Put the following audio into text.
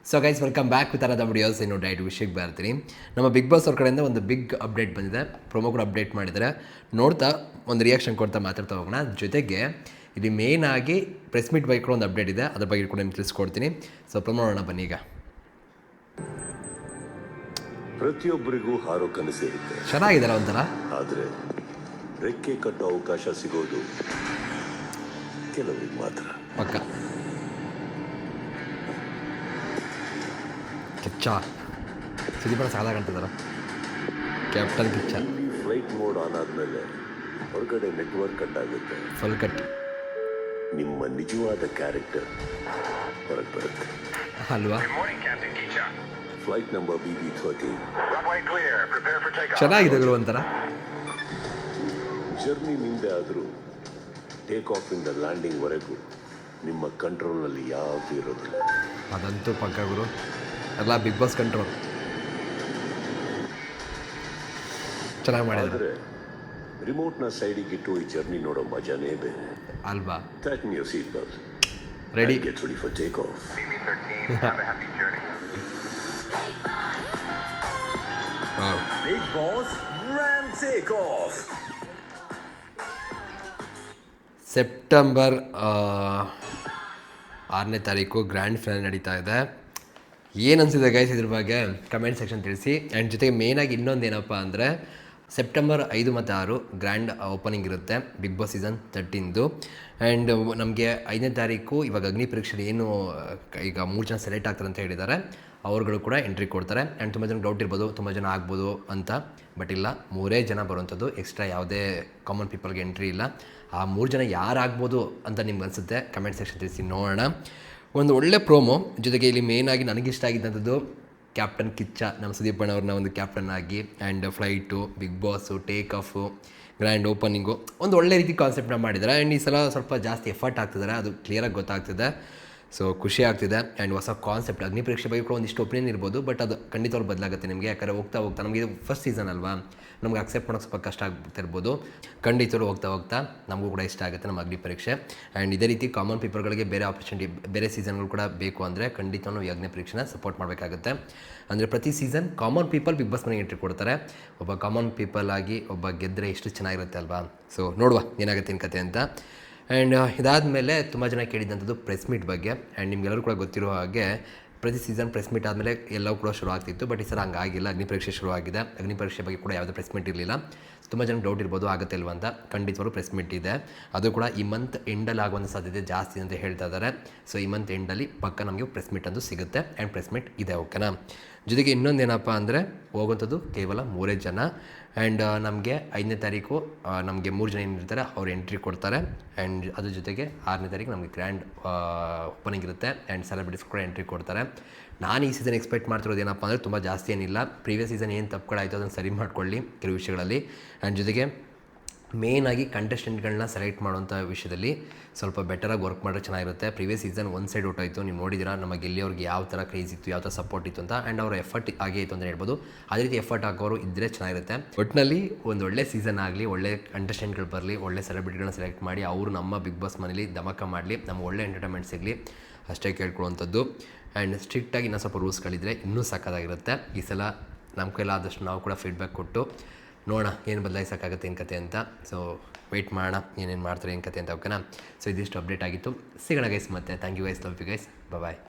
So guys welcome back with another videos. ಇನ್ನು direct ವಿಷಯಕ್ಕೆ ಬರ್ತೀನಿ. ನಮ್ಮ ಬಿಗ್ ಬಾಸ್ ಅವ್ರ ಕಡೆಯಿಂದ ಒಂದು ಬಿಗ್ ಅಪ್ಡೇಟ್ ಬಂದಿದೆ. ಪ್ರೊಮೋ ಕೂಡ ಅಪ್ಡೇಟ್ ಮಾಡಿದ್ದಾರೆ. ನೋಡ್ತಾ ಒಂದು ರಿಯಾಕ್ಷನ್ ಕೊಡ್ತಾ ಮಾತಾಡ್ತಾ ಹೋಗೋಣ. ಜೊತೆಗೆ ಇಲ್ಲಿ ಮೇನ್ ಆಗಿ ಪ್ರೆಸ್ ಮೀಟ್ ಬಗ್ಗೆ ಕೂಡ ಒಂದು ಅಪ್ಡೇಟ್ ಇದೆ, ಅದ್ರ ಬಗ್ಗೆ ಕೂಡ ನಿಮ್ಗೆ ತಿಳಿಸ್ಕೊಡ್ತೀನಿ. ಸೊ ಪ್ರೊಮೋ ನೋಡೋಣ ಬನ್ನಿ. ಈಗ ಪ್ರತಿಯೊಬ್ಬರಿಗೂ ಹಾರೋ ಕನಸಿರುತ್ತೆ, ಚೆನ್ನಾಗಿದೆಲ್ಲ ಒಂಥರ. ಆದರೆ ರೆಕ್ಕೆ ಕಟ್ಟೋ ಅವಕಾಶ ಸಿಗೋದು ಕೆಲವರಿಗೆ ಮಾತ್ರ. ಪಕ್ಕ ಕಿಚ್ಚ ಸುದೀಪನ ಸಾಲ ಕಾಣ್ತಿದಾರ. Captain Kichcha. Flight mode on ಆದ್ಮೇಲೆ ಹೊರಗಡೆ ನೆಟ್ವರ್ಕ್ ಕಟ್ ಆಗುತ್ತೆ, ಫುಲ್ ಕಟ್. ನಿಮ್ಮ ನಿಜವಾದ ಕ್ಯಾರೆಕ್ಟರ್ ಹೊರಗೆ ಬರುತ್ತೆ ಅಲ್ವಾ? ಫ್ಲೈಟ್ ನಂಬರ್ BB13 ಚೆನ್ನಾಗಿದೆ ಗುರು ಒಂಥರ. ಜರ್ನಿ ನಿಂದೆ ಆದರೂ ಟೇಕ್ ಆಫ್ ಇಂದ ಲ್ಯಾಂಡಿಂಗ್ ವರೆಗೂ ನಿಮ್ಮ ಕಂಟ್ರೋಲ್ನಲ್ಲಿ ಯಾವುದು ಇರೋದಿಲ್ಲ. ಅದಂತೂ ಪಕ್ಕ ಗುರು. ಎಲ್ಲ ಬಿಗ್ ಬಾಸ್ ಕಂಟ್ರೋಲ್ ಚೆನ್ನಾಗಿ ಮಾಡಿದ್ರೆ. ರಿಮೋಟ್ನ ಸೈಡಿಗಿಟ್ಟು ಈ ಜರ್ನಿ ನೋಡೋ ಮಜಾನೇ ಬೇರೆ ಅಲ್ವಾ? Tighten your seat belt. Ready. Get ready for takeoff. Big Boss Grand Takeoff. September 6ನೇ ತಾರೀಕು ಗ್ರ್ಯಾಂಡ್ ಫೈನಲ್ ನಡೀತಾ ಇದೆ. ಏನು ಅನಿಸಿದೆ ಗೈಸ್ ಇದ್ರ ಬಗ್ಗೆ ಕಮೆಂಟ್ ಸೆಕ್ಷನ್ ತಿಳಿಸಿ. ಆ್ಯಂಡ್ ಜೊತೆಗೆ ಮೇಯ್ನಾಗಿ ಇನ್ನೊಂದು ಏನಪ್ಪ ಅಂದರೆ ಸೆಪ್ಟೆಂಬರ್ 5 ಮತ್ತು 6 ಗ್ರ್ಯಾಂಡ್ ಓಪನಿಂಗ್ ಇರುತ್ತೆ ಬಿಗ್ ಬಾಸ್ ಸೀಸನ್ 13. ಆ್ಯಂಡ್ ನಮಗೆ 5ನೇ ತಾರೀಕು ಇವಾಗ ಅಗ್ನಿ ಪರೀಕ್ಷೆ ಏನು ಈಗ 3 ಜನ ಸೆಲೆಕ್ಟ್ ಆಗ್ತಾರೆ ಅಂತ ಹೇಳಿದ್ದಾರೆ, ಅವ್ರುಗಳು ಕೂಡ ಎಂಟ್ರಿ ಕೊಡ್ತಾರೆ. ಆ್ಯಂಡ್ ತುಂಬ ಜನ ಡೌಟ್ ಇರ್ಬೋದು, ತುಂಬ ಜನ ಆಗ್ಬೋದು ಅಂತ. ಬಟ್ ಇಲ್ಲ, 3 ಜನ ಬರುವಂಥದ್ದು. ಎಕ್ಸ್ಟ್ರಾ ಯಾವುದೇ ಕಾಮನ್ ಪೀಪಲ್ಗೆ ಎಂಟ್ರಿ ಇಲ್ಲ. ಆ 3 ಜನ ಯಾರಾಗ್ಬೋದು ಅಂತ ನಿಮ್ಗೆ ಅನಿಸುತ್ತೆ ಕಮೆಂಟ್ ಸೆಕ್ಷನ್ ತಿಳಿಸಿ ನೋಡೋಣ. ಒಂದು ಒಳ್ಳೆ ಪ್ರೋಮೋ. ಜೊತೆಗೆ ಇಲ್ಲಿ ಮೇಯ್ನಾಗಿ ನನಗಿಷ್ಟ ಆಗಿದ್ದಂಥದ್ದು ಕ್ಯಾಪ್ಟನ್ ಕಿಚ್ಚ, ನಮ್ಮ ಸುದೀಪ್ ಅವ್ರನ್ನ ಒಂದು ಕ್ಯಾಪ್ಟನ್ ಆಗಿ. And flight, big boss, take off, grand opening ಒಂದು ಒಳ್ಳೆ ರೀತಿ ಕಾನ್ಸೆಪ್ಟನ್ನ ಮಾಡಿದ್ದಾರೆ. ಆ್ಯಂಡ್ ಈ ಸಲ ಸ್ವಲ್ಪ ಜಾಸ್ತಿ ಎಫರ್ಟ್ ಆಗ್ತಿದ್ದಾರೆ, ಅದು ಕ್ಲಿಯರಾಗಿ ಗೊತ್ತಾಗ್ತಿದೆ. ಸೊ ಖುಷಿ ಆಗ್ತಿದೆ. ಆ್ಯಂಡ್ ಹೊಸ ಕಾನ್ಸೆಪ್ಟ್ ಅಗ್ನಿ ಪರೀಕ್ಷೆ ಬಗ್ಗೆ ಕೂಡ ಒಂದಿಷ್ಟು ಒಪಿನಿಯನ್ ಇರ್ಬೋದು, ಬಟ್ ಅದು ಖಂಡಿತವಾಗಿ ಬದಲಾಗುತ್ತೆ ನಿಮಗೆ. ಯಾಕಂದರೆ ಹೋಗ್ತಾ ಹೋಗ್ತಾ ನಮಗೆ ಇದು ಫಸ್ಟ್ ಸೀಸನ್ ಅಲ್ವಾ, ನಮ್ಗೆ ಅಕ್ಸೆಪ್ಟ್ ಮಾಡೋಕ್ಕೆ ಸ್ವಲ್ಪ ಕಷ್ಟ ಆಗ್ತಿರ್ಬೋದು. ಖಂಡಿತರು ಹೋಗ್ತಾ ಹೋಗ್ತಾ ನಮಗೂ ಕೂಡ ಇಷ್ಟ ಆಗುತ್ತೆ ನಮ್ಮ ಅಗ್ನಿ ಪರೀಕ್ಷೆ. ಆ್ಯಂಡ್ ಇದೇ ರೀತಿ ಕಾಮನ್ ಪೀಪಲ್ಗಳಿಗೆ ಬೇರೆ ಆಪರ್ಚುನಿಟಿ, ಬೇರೆ ಸೀಸನ್ಗಳು ಕೂಡ ಬೇಕು ಅಂದರೆ ಖಂಡಿತ ನಾವು ಈ ಅಗ್ನಿ ಪರೀಕ್ಷೆನ ಸಪೋರ್ಟ್ ಮಾಡಬೇಕಾಗುತ್ತೆ. ಅಂದರೆ ಪ್ರತಿ season common people big boss ಮನೆಗೆ ಎಂಟ್ರಿ ಕೊಡ್ತಾರೆ. ಒಬ್ಬ ಕಾಮನ್ ಪೀಪಲ್ ಆಗಿ ಒಬ್ಬ ಗೆದ್ದರೆ ಎಷ್ಟು ಚೆನ್ನಾಗಿರುತ್ತೆ ಅಲ್ವಾ? ಸೊ ನೋಡುವ ಏನಾಗುತ್ತೆ ಏನು ಕತೆ ಅಂತ. ಆ್ಯಂಡ್ ಇದಾದಮೇಲೆ ತುಂಬ ಜನ ಕೇಳಿದ್ದಂಥದ್ದು ಪ್ರೆಸ್ ಮೀಟ್ ಬಗ್ಗೆ. ಆ್ಯಂಡ್ ನಿಮಗೆಲ್ಲರೂ ಕೂಡ ಗೊತ್ತಿರೋ ಹಾಗೆ ಪ್ರತಿ ಸೀಸನ್ ಪ್ರೆಸ್ ಮೀಟ್ ಆದಮೇಲೆ ಎಲ್ಲವೂ ಕೂಡ ಶುರು ಆಗ್ತಿತ್ತು. ಬಟ್ ಈ ಸಲ ಹಂಗಾಗಿಲ್ಲ, ಅಗ್ನಿ ಪರೀಕ್ಷೆ ಶುರುವಾಗಿದೆ. ಅಗ್ನಿ ಪರೀಕ್ಷೆ ಬಗ್ಗೆ ಕೂಡ ಯಾವುದೇ ಪ್ರೆಸ್ ಮೀಟ್ ಇರಲಿಲ್ಲ. ತುಂಬ ಜನ ಡೌಟ್ ಇರ್ಬೋದು ಆಗುತ್ತೆ ಇಲ್ವ ಅಂತ. ಖಂಡಿತವಾಗ್ಲೂ ಪ್ರೆಸ್ ಮೀಟ್ ಇದೆ. ಅದು ಕೂಡ ಈ ಮಂತ್ ಎಂಡಲ್ಲಿ ಆಗುವಂಥ ಸಾಧ್ಯತೆ ಜಾಸ್ತಿ ಅಂತ ಹೇಳ್ತಾ ಇದ್ದಾರೆ. ಸೊ ಈ ಮಂತ್ ಎಂಡಲ್ಲಿ ಪಕ್ಕ ನಮಗೆ ಪ್ರೆಸ್ ಮೀಟ್ ಅಂತೂ ಸಿಗುತ್ತೆ. ಆ್ಯಂಡ್ ಪ್ರೆಸ್ ಮೀಟ್ ಇದೆ, ಓಕೆನಾ? ಜೊತೆಗೆ ಇನ್ನೊಂದು ಏನಪ್ಪ ಅಂದರೆ ಹೋಗುವಂಥದ್ದು ಕೇವಲ 3 ಜನ. ಆ್ಯಂಡ್ ನಮಗೆ 5ನೇ ತಾರೀಕು ನಮಗೆ 3 ಜನ ಏನಿರ್ತಾರೆ ಅವ್ರು ಎಂಟ್ರಿ ಕೊಡ್ತಾರೆ. ಆ್ಯಂಡ್ ಅದ್ರ ಜೊತೆಗೆ 6ನೇ ತಾರೀಕು ನಮಗೆ ಗ್ರ್ಯಾಂಡ್ ಓಪನಿಂಗ್ ಇರುತ್ತೆ. ಆ್ಯಂಡ್ ಸೆಲೆಬ್ರಿಟೀಸ್ ಕೂಡ ಎಂಟ್ರಿ ಕೊಡ್ತಾರೆ. ನಾನು ಈ ಸೀಸನ್ ಎಕ್ಸ್ಪೆಕ್ಟ್ ಮಾಡ್ತಿರೋದು ಏನಪ್ಪ ಅಂದರೆ ತುಂಬ ಜಾಸ್ತಿ ಏನಿಲ್ಲ. ಪ್ರೀವಿಯಸ್ ಸೀಸನ್ ಏನು ತಪ್ಪುಗಳಾಯಿತು ಅದನ್ನು ಸರಿ ಮಾಡ್ಕೊಳ್ಳಿ ಕೆಲವು ವಿಷಯಗಳಲ್ಲಿ. ಆ್ಯಂಡ್ ಜೊತೆಗೆ ಮೇಯ್ನಾಗಿ ಕಂಟೆಸ್ಟೆಂಟ್ಗಳನ್ನ ಸೆಲೆಕ್ಟ್ ಮಾಡುವಂಥ ವಿಷಯದಲ್ಲಿ ಸ್ವಲ್ಪ ಬೆಟರಾಗಿ ವರ್ಕ್ ಮಾಡಿದ್ರೆ ಚೆನ್ನಾಗಿರುತ್ತೆ. ಪ್ರೀವಿಯಸ್ ಸೀಸನ್ ಒಂದು ಸೈಡ್ ಹೊಟ್ಟೋಯ್ತು, ನೀವು ನೋಡಿದ್ದೀರಾ ನಮ್ಮ ಗೆಲ್ಲಿಯವ್ರಿಗೆ ಯಾವ ಥರ ಕ್ರೇಜ್ ಇತ್ತು, ಯಾವ ಥರ ಸಪೋರ್ಟ್ ಇತ್ತು ಅಂತ. ಆ್ಯಂಡ್ ಅವರ ಎಫರ್ಟ್ ಆಗೇ ಇತ್ತು ಅಂತ ಹೇಳ್ಬೋದು. ಅದೇ ರೀತಿ ಎಫರ್ಟ್ ಹಾಕೋರು ಇದ್ದರೆ ಚೆನ್ನಾಗಿರುತ್ತೆ. ಒಟ್ಟಿನಲ್ಲಿ ಒಂದು ಒಳ್ಳೆ ಸೀಸನ್ ಆಗಲಿ, ಒಳ್ಳೆ ಕಂಟೆಸ್ಟೆಂಟ್ಗಳು ಬರಲಿ, ಒಳ್ಳೆ ಸೆಲೆಬ್ರಿಟಿಗಳನ್ನ ಸೆಲೆಕ್ಟ್ ಮಾಡಿ ಅವರು ನಮ್ಮ ಬಿಗ್ ಬಾಸ್ ಮನೇಲಿ ಧಮಕ ಮಾಡಲಿ, ನಮ್ಗೆ ಒಳ್ಳೆ ಎಂಟರ್ಟೈನ್ಮೆಂಟ್ ಸಿಗಲಿ, ಅಷ್ಟೇ ಕೇಳ್ಕೊಳ್ಳುವಂಥದ್ದು. ಆ್ಯಂಡ್ ಸ್ಟ್ರಿಕ್ಟಾಗಿ ಇನ್ನೂ ಸ್ವಲ್ಪ ರೂಲ್ಸ್ಗಳಿದ್ರೆ ಇನ್ನೂ ಸಕ್ಕತ್ತಾಗಿರುತ್ತೆ. ಈ ಸಲ ನಮ್ಮ ಕೈಲಾದಷ್ಟು ನಾವು ಕೂಡ ಫೀಡ್ಬ್ಯಾಕ್ ಕೊಟ್ಟು ನೋಡೋಣ ಏನು ಬದಲಾಯಿಸೋಕ್ಕಾಗುತ್ತೆ ಏನು ಕತೆ ಅಂತ. ಸೊ ವೆಯ್ಟ್ ಮಾಡೋಣ ಏನೇನು ಮಾಡ್ತಾರೆ ಏನು ಕತೆ ಅಂತ, ಓಕೆನಾ? ಸೊ ಇದಿಷ್ಟು ಅಪ್ಡೇಟ್ ಆಗಿತ್ತು. ಸಿಗೋಣ ಗೈಸ್ ಮತ್ತೆ. Thank you guys, love you guys, bye.